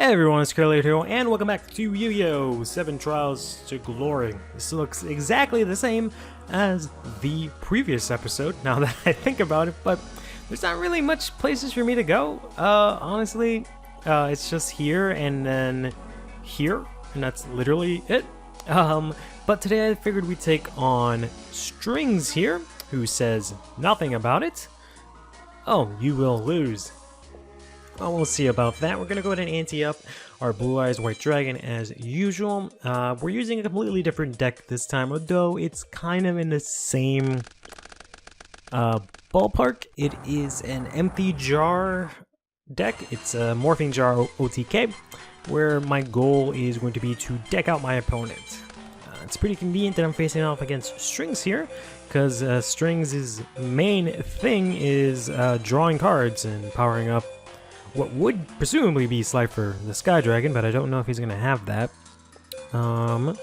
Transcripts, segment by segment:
Hey everyone, it's CurlyHairedHero, and welcome back to Yu-Gi-Oh! 7 Trials to Glory. This looks exactly the same as the previous episode, now that I think about it, but there's not really much places for me to go. Honestly, it's just here and then here, and that's literally it. But today I figured we'd take on Strings here, who says nothing about it. Oh, you will lose. Well, we'll see about that. We're going to go ahead and ante up our Blue Eyes White Dragon as usual. We're using a completely different deck this time, although it's kind of in the same ballpark. It is an empty jar deck. It's a Morphing Jar OTK, where my goal is going to be to deck out my opponent. It's pretty convenient that I'm facing off against Strings here, because Strings' main thing is drawing cards and powering up what would presumably be Slifer the Sky Dragon, but I don't know if he's gonna have that. So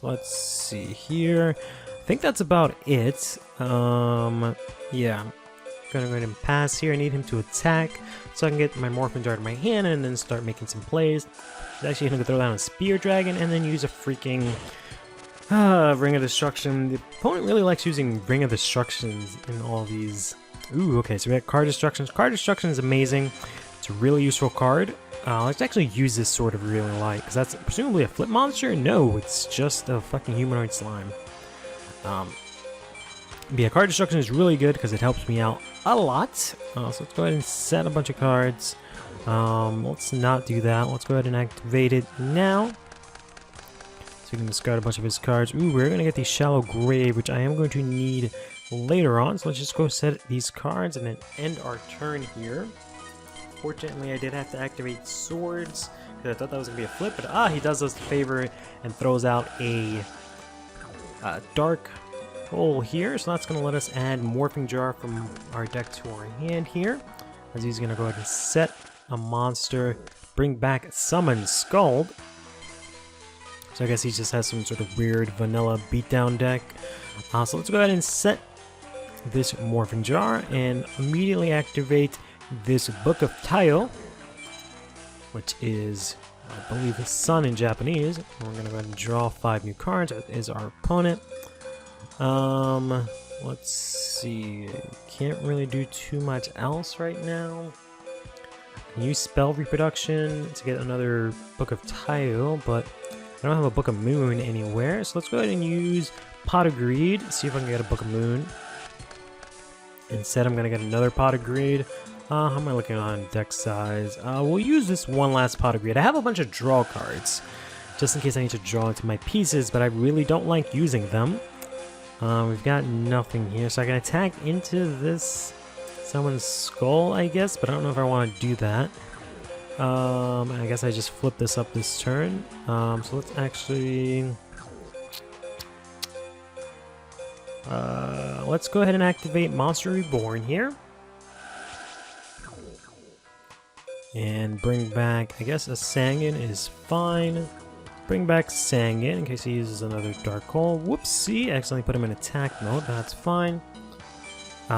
let's see here. I think that's about it. Yeah. Gonna go ahead and pass here. I need him to attack so I can get my Morphing Jar to my hand and then start making some plays. He's actually gonna throw down a Spear Dragon and then use a freaking Ring of Destruction. The opponent really likes using Ring of Destructions in all these. Ooh, okay, so we got Card Destruction. Card Destruction is amazing. It's a really useful card. Let's actually use this sword of really light, because that's presumably a flip monster? No, it's just a fucking humanoid slime. But yeah, Card Destruction is really good because it helps me out a lot. So let's go ahead and set a bunch of cards. Let's not do that. Let's go ahead and activate it now. So we can discard a bunch of his cards. Ooh, we're going to get the Shallow Grave, which I am going to need later on, so let's just go set these cards and then end our turn here. Fortunately, I did have to activate swords because I thought that was gonna be a flip, but he does us a favor and throws out a dark hole here, so that's gonna let us add Morphing Jar from our deck to our hand here, as he's gonna go ahead and set a monster, bring back Summon Scald. So I guess he just has some sort of weird vanilla beatdown deck. So let's go ahead and set this Morphing Jar and immediately activate this Book of Tile, which is, I believe, the sun in Japanese. We're gonna go ahead and draw 5 new cards. That is our opponent. Let's see. Can't really do too much else right now. Use Spell Reproduction to get another Book of Tile, but I don't have a Book of Moon anywhere. So let's go ahead and use Pot of Greed. See if I can get a Book of Moon. Instead, I'm going to get another Pot of Greed. How am I looking on deck size? We'll use this one last Pot of Greed. I have a bunch of draw cards, just in case I need to draw into my pieces, but I really don't like using them. We've got nothing here, so I can attack into this someone's skull, I guess, but I don't know if I want to do that. I guess I just flip this up this turn. So let's actually... let's go ahead and activate Monster Reborn here. And bring back, I guess a Sangan is fine. Bring back Sangan in case he uses another Dark Hole. Whoopsie, I accidentally put him in attack mode, that's fine.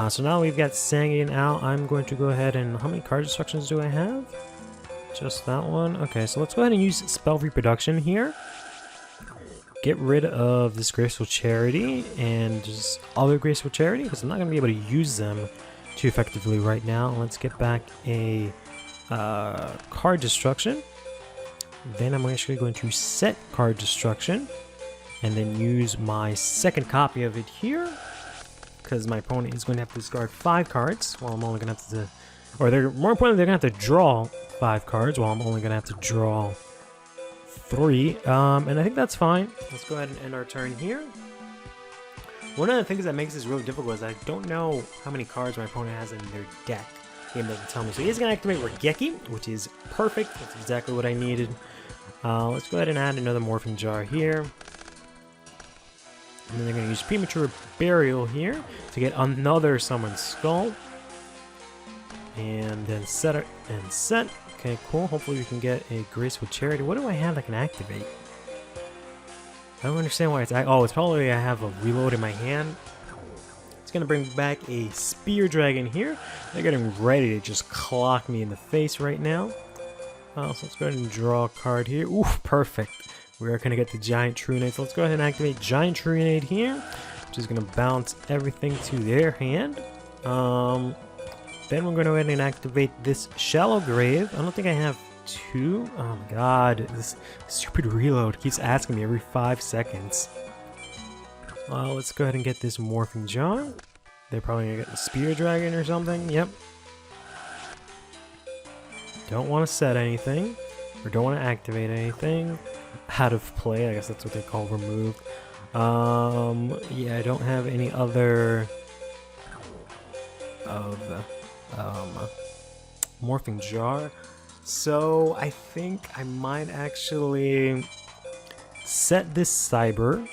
So now we've got Sangan out. I'm going to go ahead and, how many card destructions do I have? Just that one? Okay, so let's go ahead and use Spell Reproduction here. Get rid of this Graceful Charity and just other Graceful Charity, because I'm not going to be able to use them too effectively right now. Let's get back a Card Destruction. Then I'm actually going to set Card Destruction and then use my second copy of it here, because my opponent is going to have to discard 5 cards while I'm only going to have to, or they're more importantly, they're going to have to draw 5 cards while I'm only going to have to draw 3, and I think that's fine. Let's go ahead and end our turn here. One of the things that makes this really difficult is I don't know how many cards my opponent has in their deck. The game doesn't tell me. So he's going to activate Regeki, which is perfect. That's exactly what I needed. Let's go ahead and add another Morphing Jar here. And then they're going to use Premature Burial here to get another Summon Skull. And then set it and set. Okay, cool. Hopefully we can get a Graceful Charity. What do I have that can activate? I don't understand why it's... Oh, it's probably I have a reload in my hand. It's going to bring back a Spear Dragon here. They're getting ready to just clock me in the face right now. So let's go ahead and draw a card here. Oof, perfect. We're going to get the Giant Trunade. So let's go ahead and activate Giant Trunade here, which is going to bounce everything to their hand. Then we're going to go ahead and activate this Shallow Grave. I don't think I have two. Oh my god, this stupid reload keeps asking me every 5 seconds. Well, let's go ahead and get this Morphing Jar. They're probably going to get the Spear Dragon or something. Yep. Don't want to set anything, or don't want to activate anything. Out of play, I guess that's what they call removed. Yeah, I don't have any other of Morphing Jar, so I think I might actually set this Cyber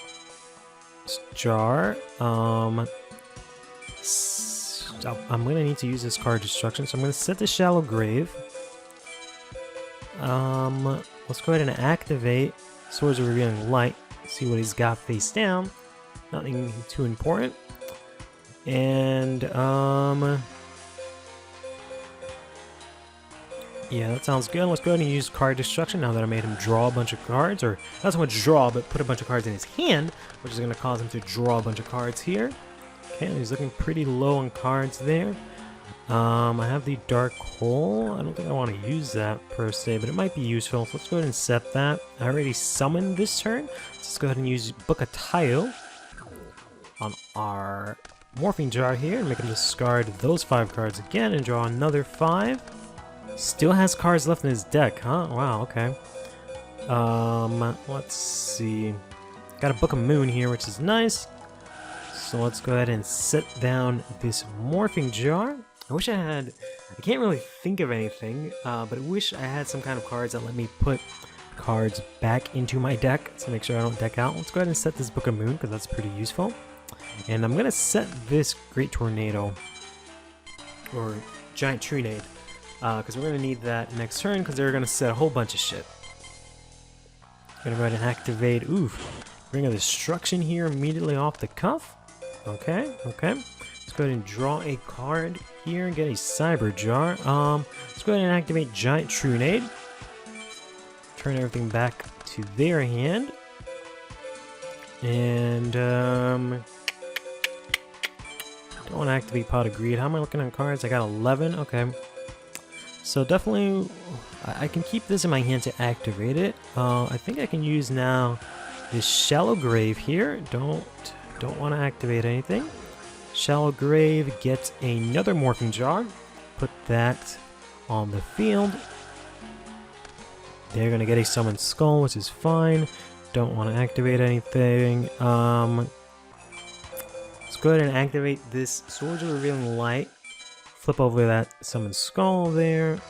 Jar. I'm gonna need to use this card Destruction, so I'm gonna set the Shallow Grave. Let's go ahead and activate Swords of Revealing Light. See what he's got face down. Nothing too important. And yeah, that sounds good. Let's go ahead and use card destruction now that I made him draw a bunch of cards, or not so much draw, but put a bunch of cards in his hand, which is going to cause him to draw a bunch of cards here. Okay, he's looking pretty low on cards there. I have the Dark Hole. I don't think I want to use that per se, but it might be useful. So let's go ahead and set that. I already summoned this turn. Let's go ahead and use Book of Tile on our Morphing Jar here and make him discard those 5 cards again and draw another 5. Still has cards left in his deck, huh? Wow, okay. Let's see. Got a Book of Moon here, which is nice. So let's go ahead and set down this Morphing Jar. I wish I had... I can't really think of anything, but I wish I had some kind of cards that let me put cards back into my deck to make sure I don't deck out. Let's go ahead and set this Book of Moon, because that's pretty useful. And I'm going to set this Great Tornado, or Giant Trunade, because we're going to need that next turn, because they're going to set a whole bunch of shit. I'm going to go ahead and activate, Ring of Destruction here immediately off the cuff. Okay, okay. Let's go ahead and draw a card here and get a Cyber Jar. Let's go ahead and activate Giant Trunade. Turn everything back to their hand. And, don't want to activate Pot of Greed. How am I looking at cards? I got 11. Okay. So definitely, I can keep this in my hand to activate it. I think I can use now this Shallow Grave here. Don't want to activate anything. Shallow Grave gets another Morphing Jar. Put that on the field. They're going to get a Summoned Skull, which is fine. Don't want to activate anything. Let's go ahead and activate this Swords of Revealing Light. Flip over that Summoned Skull there.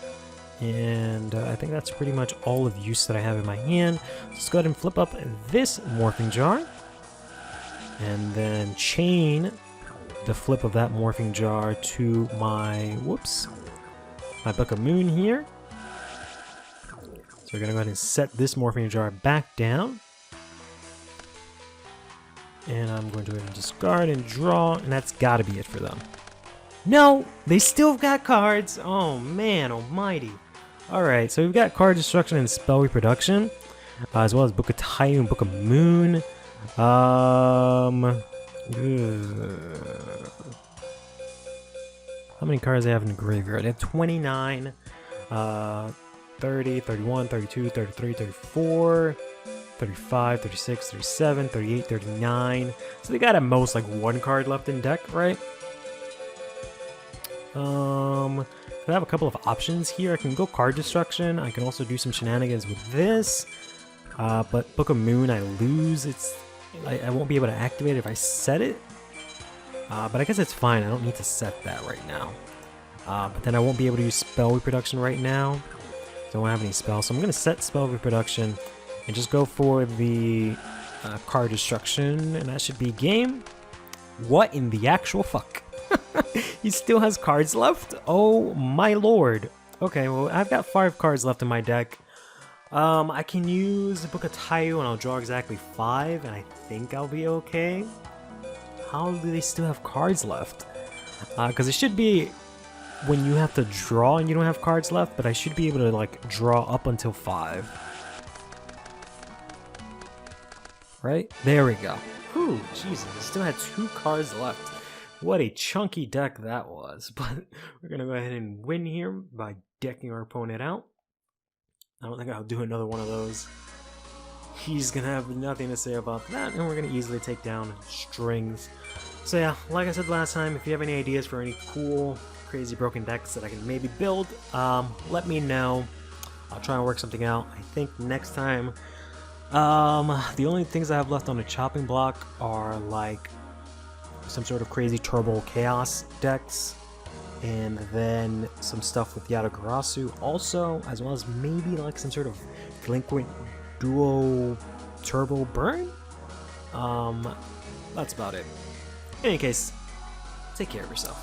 And I think that's pretty much all of use that I have in my hand. Let's go ahead and flip up this Morphing Jar. And then chain the flip of that Morphing Jar to my, my Book of Moon here. So we're going to go ahead and set this Morphing Jar back down. And I'm going to go ahead and discard and draw, and that's got to be it for them. No! They still got cards! Oh man almighty. Alright, so we've got card destruction and spell reproduction, as well as Book of Tile and Book of Moon. How many cards do they have in the graveyard? They have 29, 30, 31, 32, 33, 34, 35, 36, 37, 38, 39. So they got at most like 1 card left in deck, right? I have a couple of options here. I can go card destruction. I can also do some shenanigans with this. But Book of Moon, I lose. I won't be able to activate it if I set it. But I guess it's fine. I don't need to set that right now. But then I won't be able to use spell reproduction right now. Don't have any spells. So I'm going to set spell reproduction and just go for the card destruction. And that should be game. What in the actual fuck? He still has cards left? Oh my lord. Okay, well, I've got 5 cards left in my deck. I can use the Book of Tile and I'll draw exactly 5, and I think I'll be okay. How do they still have cards left? Because it should be when you have to draw and you don't have cards left, but I should be able to like draw up until 5. Right? There we go. Whew, Jesus, I still had 2 cards left. What a chunky deck that was. But we're gonna go ahead and win here by decking our opponent out. I don't think I'll do another one of those. He's gonna have nothing to say about that, and we're gonna easily take down strings. So yeah, like I said last time, if you have any ideas for any cool, crazy broken decks that I can maybe build, let me know. I'll try and work something out. I think next time, the only things I have left on the chopping block are like some sort of crazy turbo chaos decks, and then some stuff with Yatagarasu also, as well as maybe like some sort of delinquent duo turbo burn. That's about it. In any case, take care of yourself.